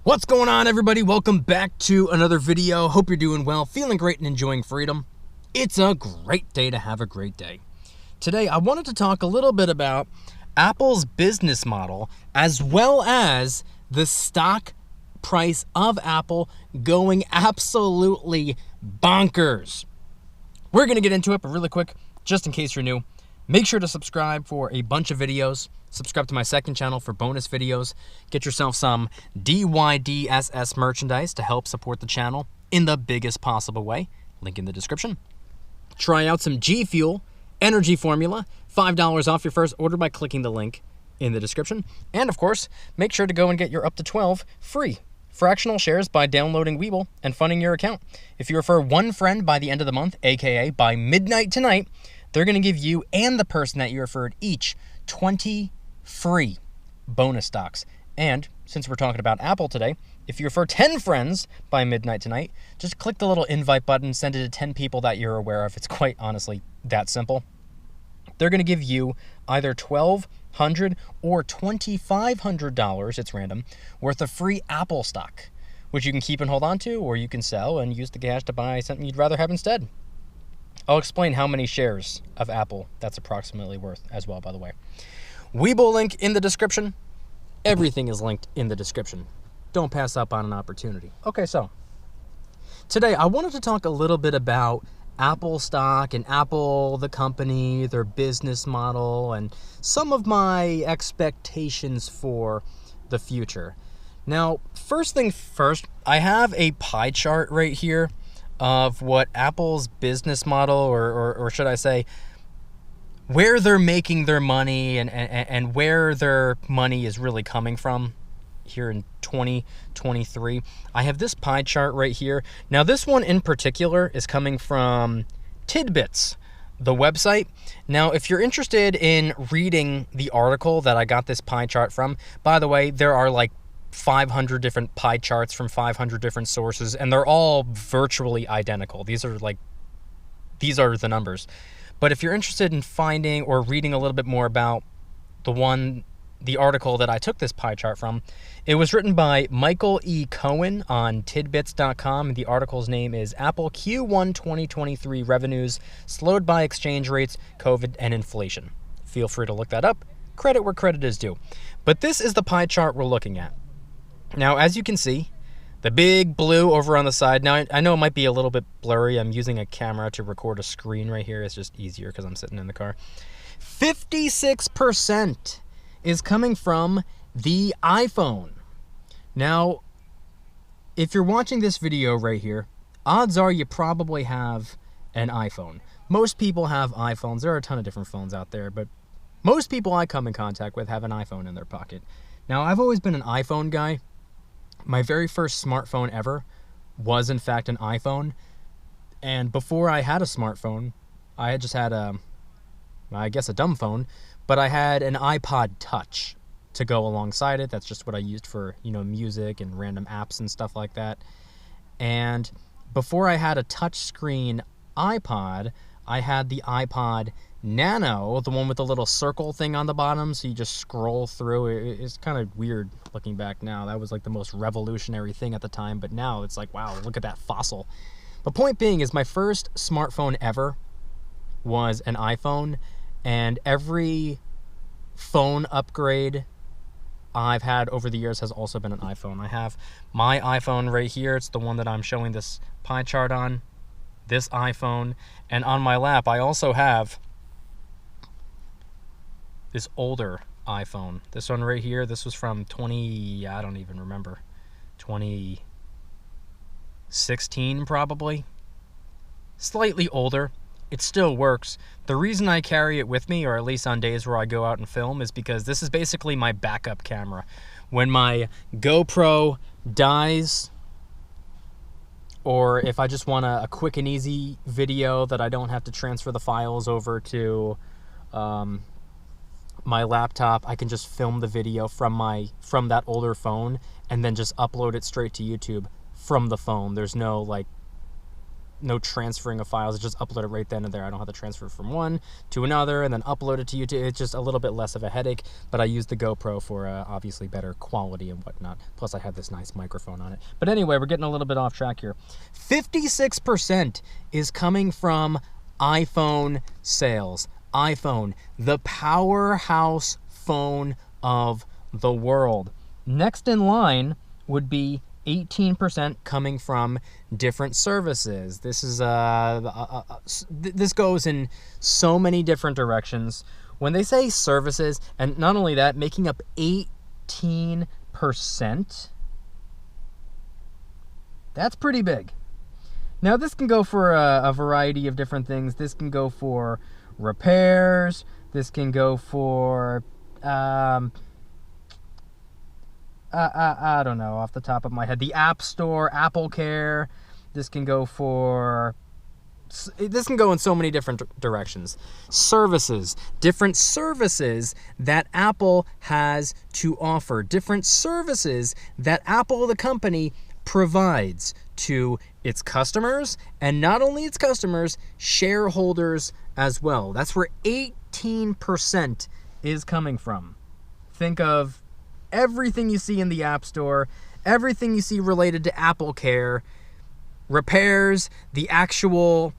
What's going on, everybody? Welcome back to another video. Hope you're doing well, feeling great, and enjoying freedom. It's a great day to have a great day. Today, I wanted to talk a little bit about Apple's business model, as well as the stock price of Apple going absolutely bonkers. We're going to get into it, but really quick, just in case you're new, make sure to subscribe for a bunch of videos. Subscribe to my second channel for bonus videos. Get yourself some DYDSS merchandise to help support the channel in the biggest possible way. Link in the description. Try out some G Fuel energy formula. $5 off your first order by clicking the link in the description. And of course, make sure to go and get your up to 12 free fractional shares by downloading Webull and funding your account. If you refer one friend by the end of the month, aka by midnight tonight, they're going to give you and the person that you referred each 20 free bonus stocks. And since we're talking about Apple today, if you refer 10 friends by midnight tonight, just click the little invite button, send it to 10 people that you're aware of. It's quite honestly that simple. They're going to give you either $1,200 or $2,500, it's random, worth of free Apple stock, which you can keep and hold on to, or you can sell and use the cash to buy something you'd rather have instead. I'll explain how many shares of Apple that's approximately worth as well, by the way. Webull link in the description. Everything is linked in the description. Don't pass up on an opportunity. Okay, so today I wanted to talk a little bit about Apple stock and Apple, the company, their business model, and some of my expectations for the future. Now, first thing first, I have a pie chart right here of what Apple's business model, or should I say, where they're making their money and where their money is really coming from here in 2023. I have this pie chart right here. Now, this one in particular is coming from Tidbits, the website. Now, if you're interested in reading the article that I got this pie chart from, by the way, there are like 500 different pie charts from 500 different sources, and they're all virtually identical. These are the numbers. But if you're interested in finding or reading a little bit more about the article that I took this pie chart from, it was written by Michael E. Cohen on tidbits.com. The article's name is Apple Q1 2023 Revenues Slowed by Exchange Rates, COVID, and Inflation. Feel free to look that up. Credit where credit is due. But this is the pie chart we're looking at. Now, as you can see, the big blue over on the side. Now, I know it might be a little bit blurry. I'm using a camera to record a screen right here. It's just easier because I'm sitting in the car. 56% is coming from the iPhone. Now, if you're watching this video right here, odds are you probably have an iPhone. Most people have iPhones. There are a ton of different phones out there, but most people I come in contact with have an iPhone in their pocket. Now, I've always been an iPhone guy. My very first smartphone ever was, in fact, an iPhone. And before I had a smartphone, I had just had a dumb phone, but I had an iPod Touch to go alongside it. That's just what I used for, music and random apps and stuff like that. And before I had a touchscreen iPod, I had the iPod Nano, the one with the little circle thing on the bottom, so you just scroll through. It's kind of weird looking back now. That was like the most revolutionary thing at the time, but now it's like, wow, look at that fossil. But point being is my first smartphone ever was an iPhone, and every phone upgrade I've had over the years has also been an iPhone. I have my iPhone right here. It's the one that I'm showing this pie chart on, this iPhone, and on my lap I also have this older iPhone. This one right here, this was from 2016 probably. Slightly older. It still works. The reason I carry it with me, or at least on days where I go out and film, is because this is basically my backup camera. When my GoPro dies, or if I just want a quick and easy video that I don't have to transfer the files over to my laptop, I can just film the video from that older phone and then just upload it straight to YouTube from the phone. There's no no transferring of files. It's just upload it right then and there. I don't have to transfer from one to another and then upload it to YouTube. It's just a little bit less of a headache, but I use the GoPro for obviously better quality and whatnot. Plus I have this nice microphone on it. But anyway, we're getting a little bit off track here. 56% is coming from iPhone sales. iPhone, the powerhouse phone of the world. Next in line would be 18% coming from different services. This is this goes in so many different directions. When they say services, and not only that, making up 18%, that's pretty big. Now this can go for a variety of different things. This can go for repairs. This can go for I don't know off the top of my head. The App Store, Apple Care. This can go in so many different directions. Services, different services that Apple has to offer, different services that Apple, the company, provides to its customers, and not only its customers, shareholders as well. That's where 18% is coming from. Think of everything you see in the App Store, everything you see related to Apple Care, repairs, the actual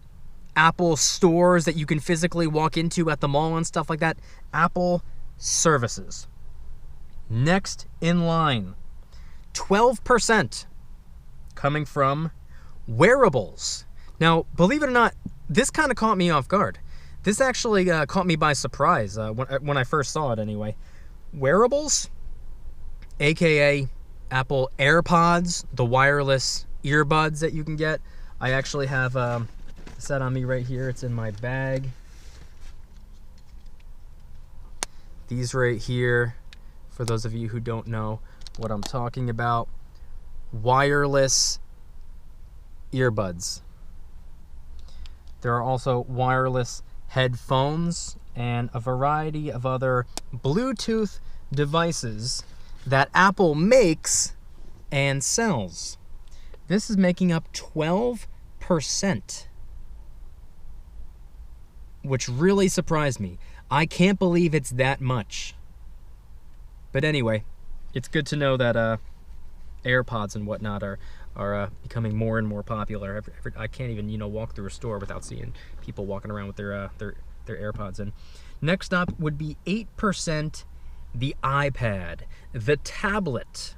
Apple stores that you can physically walk into at the mall and stuff like that. Apple services. Next in line, 12% coming from wearables. Now, believe it or not, this kind of caught me off guard. This actually caught me by surprise when I first saw it anyway. Wearables, aka Apple AirPods, the wireless earbuds that you can get. I actually have a set on me right here. It's in my bag. These right here, for those of you who don't know what I'm talking about, wireless earbuds. There are also wireless headphones and a variety of other Bluetooth devices that Apple makes and sells. This is making up 12%, which really surprised me. I can't believe it's that much. But anyway, it's good to know that AirPods and whatnot are becoming more and more popular. I can't even walk through a store without seeing people walking around with their AirPods in. Next up would be 8%, the iPad, the tablet.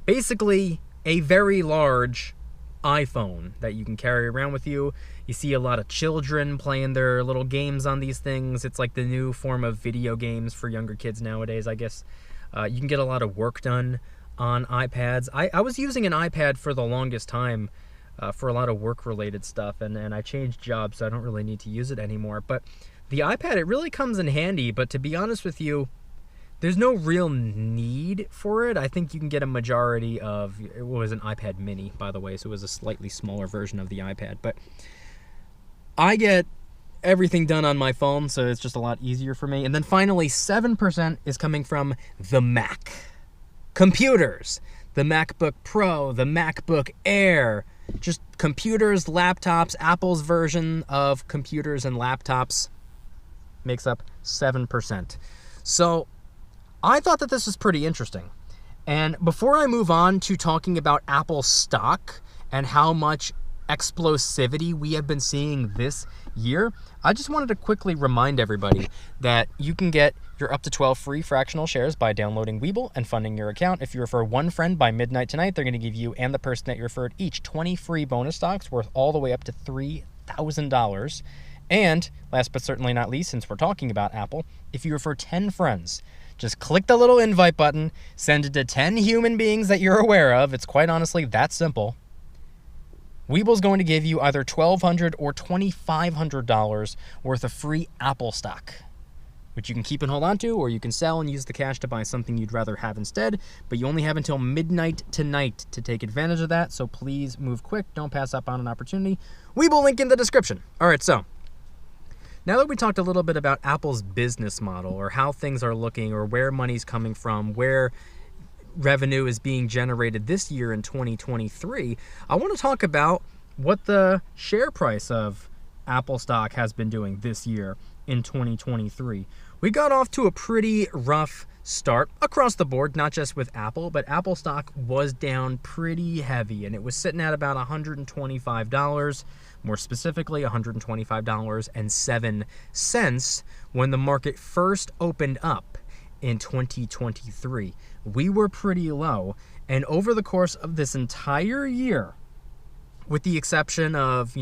Basically, a very large iPhone that you can carry around with you. You see a lot of children playing their little games on these things. It's like the new form of video games for younger kids nowadays, I guess. You can get a lot of work done on iPads. I was using an iPad for the longest time for a lot of work-related stuff, and I changed jobs, so I don't really need to use it anymore. But the iPad, it really comes in handy, but to be honest with you, there's no real need for it. I think you can get a majority of, it was an iPad mini, by the way, so it was a slightly smaller version of the iPad. But I get everything done on my phone, so it's just a lot easier for me. And then finally, 7% is coming from the Mac. Computers, the MacBook Pro, the MacBook Air, just computers, laptops. Apple's version of computers and laptops makes up 7%. So I thought that this was pretty interesting. And before I move on to talking about Apple stock and how much explosivity we have been seeing this year, I just wanted to quickly remind everybody that you can get your up to 12 free fractional shares by downloading Webull and funding your account. If you refer one friend by midnight tonight, they're going to give you and the person that you referred each 20 free bonus stocks worth all the way up to $3,000. And last but certainly not least, since we're talking about Apple, if you refer 10 friends, just click the little invite button, send it to 10 human beings that you're aware of. It's quite honestly that simple. Webull's going to give you either $1,200 or $2,500 worth of free Apple stock, which you can keep and hold on to, or you can sell and use the cash to buy something you'd rather have instead. But you only have until midnight tonight to take advantage of that, so please move quick. Don't pass up on an opportunity. Webull link in the description. All right, so now that we talked a little bit about Apple's business model, or how things are looking, or where money's coming from, where revenue is being generated this year in 2023, I want to talk about what the share price of Apple stock has been doing this year in 2023. We got off to a pretty rough start across the board, not just with Apple, but Apple stock was down pretty heavy, and it was sitting at about $125, more specifically $125.07 when the market first opened up in 2023. We were pretty low, and over the course of this entire year, with the exception of,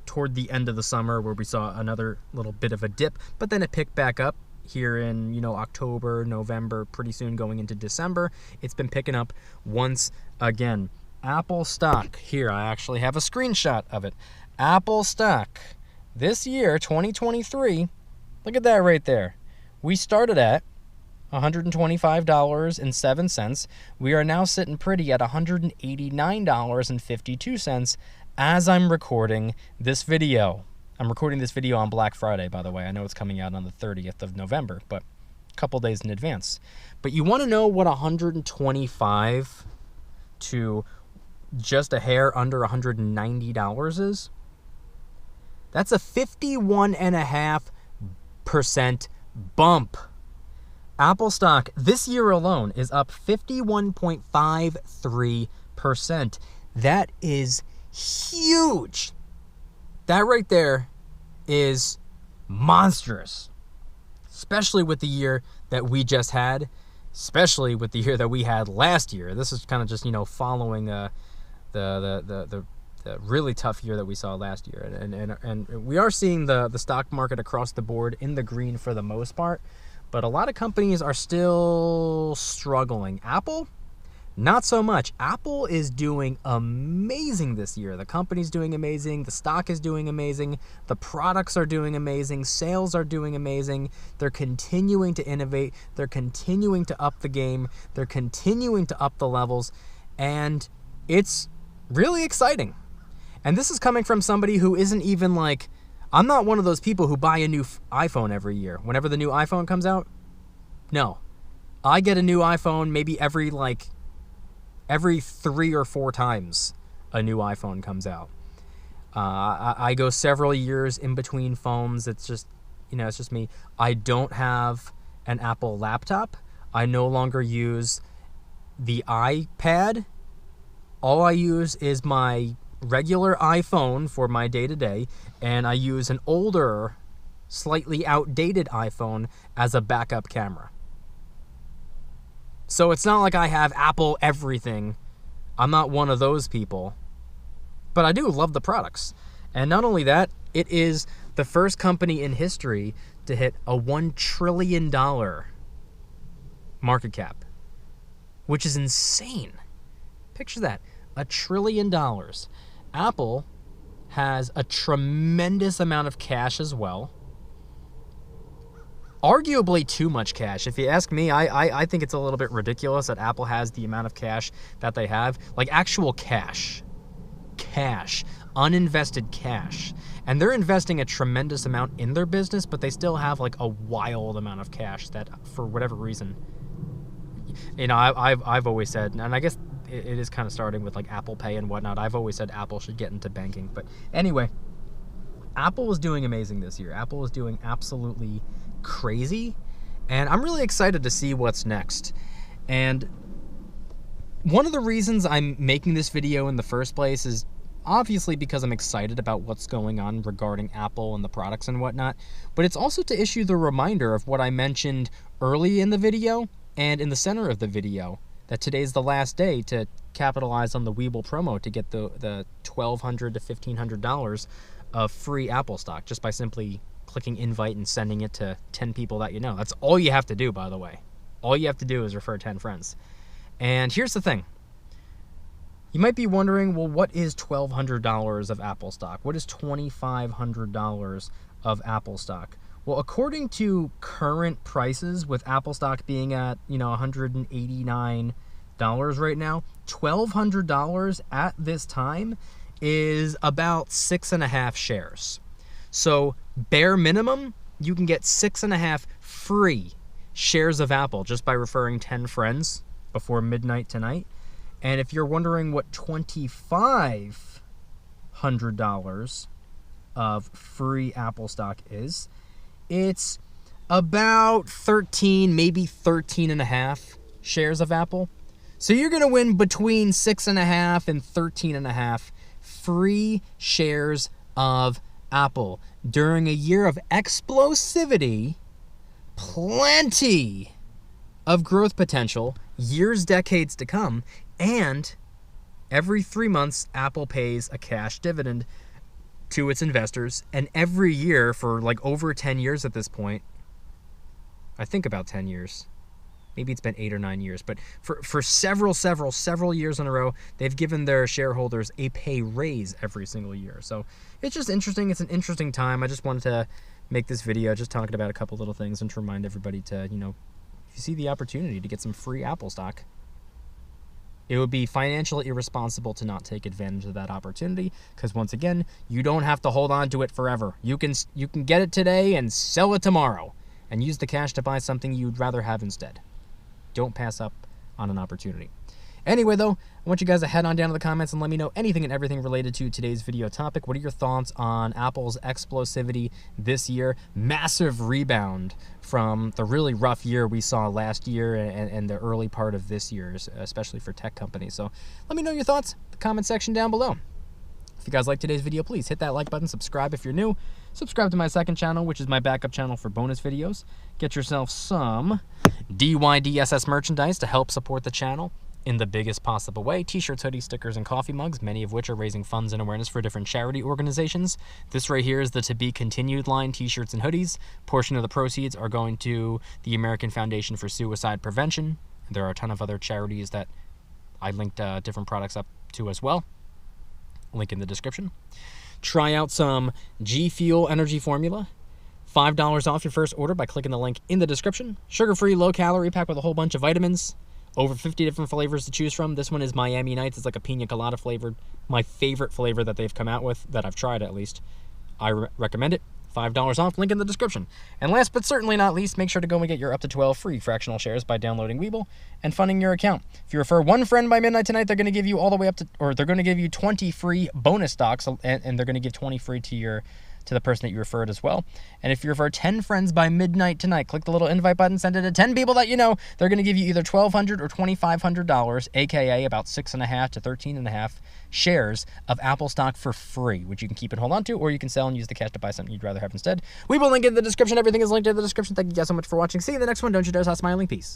toward the end of the summer where we saw another little bit of a dip, but then it picked back up here in, October, November, pretty soon going into December. It's been picking up once again. Apple stock, here, I actually have a screenshot of it. Apple stock, this year, 2023, look at that right there. We started at $125.07. We are now sitting pretty at $189.52 as I'm recording this video. I'm recording this video on Black Friday, by the way. I know it's coming out on the 30th of November, but a couple days in advance. But you want to know what 125 to just a hair under $190 is? That's a 51.5% bump. Apple stock this year alone is up 51.53%. That is huge. That right there is monstrous, especially with the year that we just had, especially with the year that we had last year. This is kind of just, following the really tough year that we saw last year. And we are seeing the stock market across the board in the green for the most part, but a lot of companies are still struggling. Apple, not so much. Apple is doing amazing this year. The company's doing amazing. The stock is doing amazing. The products are doing amazing. Sales are doing amazing. They're continuing to innovate. They're continuing to up the game. They're continuing to up the levels. And it's really exciting. And this is coming from somebody who isn't even like, I'm not one of those people who buy a new iPhone every year. Whenever the new iPhone comes out, no. I get a new iPhone maybe every 3 or 4 times a new iPhone comes out. I go several years in between phones. It's just, it's just me. I don't have an Apple laptop. I no longer use the iPad. All I use is my regular iPhone for my day-to-day, and I use an older, slightly outdated iPhone as a backup camera. So it's not like I have Apple everything. I'm not one of those people. But I do love the products. And not only that, it is the first company in history to hit a $1 trillion market cap, which is insane. Picture that, $1 trillion. Apple has a tremendous amount of cash as well. Arguably too much cash. If you ask me, I think it's a little bit ridiculous that Apple has the amount of cash that they have. Like actual cash. Cash. Uninvested cash. And they're investing a tremendous amount in their business, but they still have like a wild amount of cash that, for whatever reason, I've always said, and I guess it is kind of starting with like Apple Pay and whatnot. I've always said Apple should get into banking. But anyway, Apple was doing amazing this year. Apple was doing absolutely crazy, and I'm really excited to see what's next. And one of the reasons I'm making this video in the first place is obviously because I'm excited about what's going on regarding Apple and the products and whatnot, but it's also to issue the reminder of what I mentioned early in the video and in the center of the video, that today's the last day to capitalize on the Weeble promo to get the $1,200 to $1,500 of free Apple stock just by simply clicking invite and sending it to 10 people that you know. That's all you have to do, by the way. All you have to do is refer 10 friends. And here's the thing. You might be wondering, well, what is $1,200 of Apple stock? What is $2,500 of Apple stock? Well, according to current prices, with Apple stock being at, $189 right now, $1,200 at this time is about 6.5 shares. So bare minimum, you can get 6.5 free shares of Apple just by referring 10 friends before midnight tonight. And if you're wondering what $2,500 $100 of free Apple stock is. It's about 13, maybe 13 and a half shares of Apple. So you're going to win between 6.5 and 13.5 free shares of Apple during a year of explosivity, plenty of growth potential, years, decades to come, and every 3 months, Apple pays a cash dividend to its investors, and every year for like over 10 years at this point, I think about 10 years, maybe it's been 8 or 9 years, but for several years in a row, they've given their shareholders a pay raise every single year. So it's just interesting. It's an interesting time. I just wanted to make this video just talking about a couple little things and to remind everybody to, you know, if you see the opportunity to get some free Apple stock, it would be financially irresponsible to not take advantage of that opportunity, because once again, you don't have to hold on to it forever. You can get it today and sell it tomorrow and use the cash to buy something you'd rather have instead. Don't pass up on an opportunity. Anyway, though, I want you guys to head on down to the comments and let me know anything and everything related to today's video topic. What are your thoughts on Apple's explosivity this year? Massive rebound from the really rough year we saw last year and the early part of this year, especially for tech companies. So let me know your thoughts in the comment section down below. If you guys like today's video, please hit that like button, subscribe if you're new, subscribe to my second channel, which is my backup channel for bonus videos. Get yourself some DYDSS merchandise to help support the channel in the biggest possible way. T-shirts, hoodies, stickers, and coffee mugs, many of which are raising funds and awareness for different charity organizations. This right here is the To Be Continued line, T-shirts and hoodies. Portion of the proceeds are going to the American Foundation for Suicide Prevention. There are a ton of other charities that I linked different products up to as well. Link in the description. Try out some G Fuel energy formula. $5 off your first order by clicking the link in the description. Sugar-free, low-calorie pack with a whole bunch of vitamins. Over 50 different flavors to choose from. This one is Miami Nights. It's like a pina colada flavored. My favorite flavor that they've come out with, that I've tried at least. I recommend it. $5 off, link in the description. And last but certainly not least, make sure to go and get your up to 12 free fractional shares by downloading Webull and funding your account. If you refer one friend by midnight tonight, they're going to give you all the way up to, or they're going to give you 20 free bonus stocks, and they're going to give 20 free to the person that you referred as well. And if you refer 10 friends by midnight tonight, click the little invite button, send it to 10 people that you know. They're going to give you either $1,200 or $2,500, aka about 6.5 to 13.5 shares of Apple stock for free, which you can keep and hold on to, or you can sell and use the cash to buy something you'd rather have instead. We will link in the description. Everything is linked in the description. Thank you guys so much for watching. See you in the next one. Don't you dare stop smiling. Peace.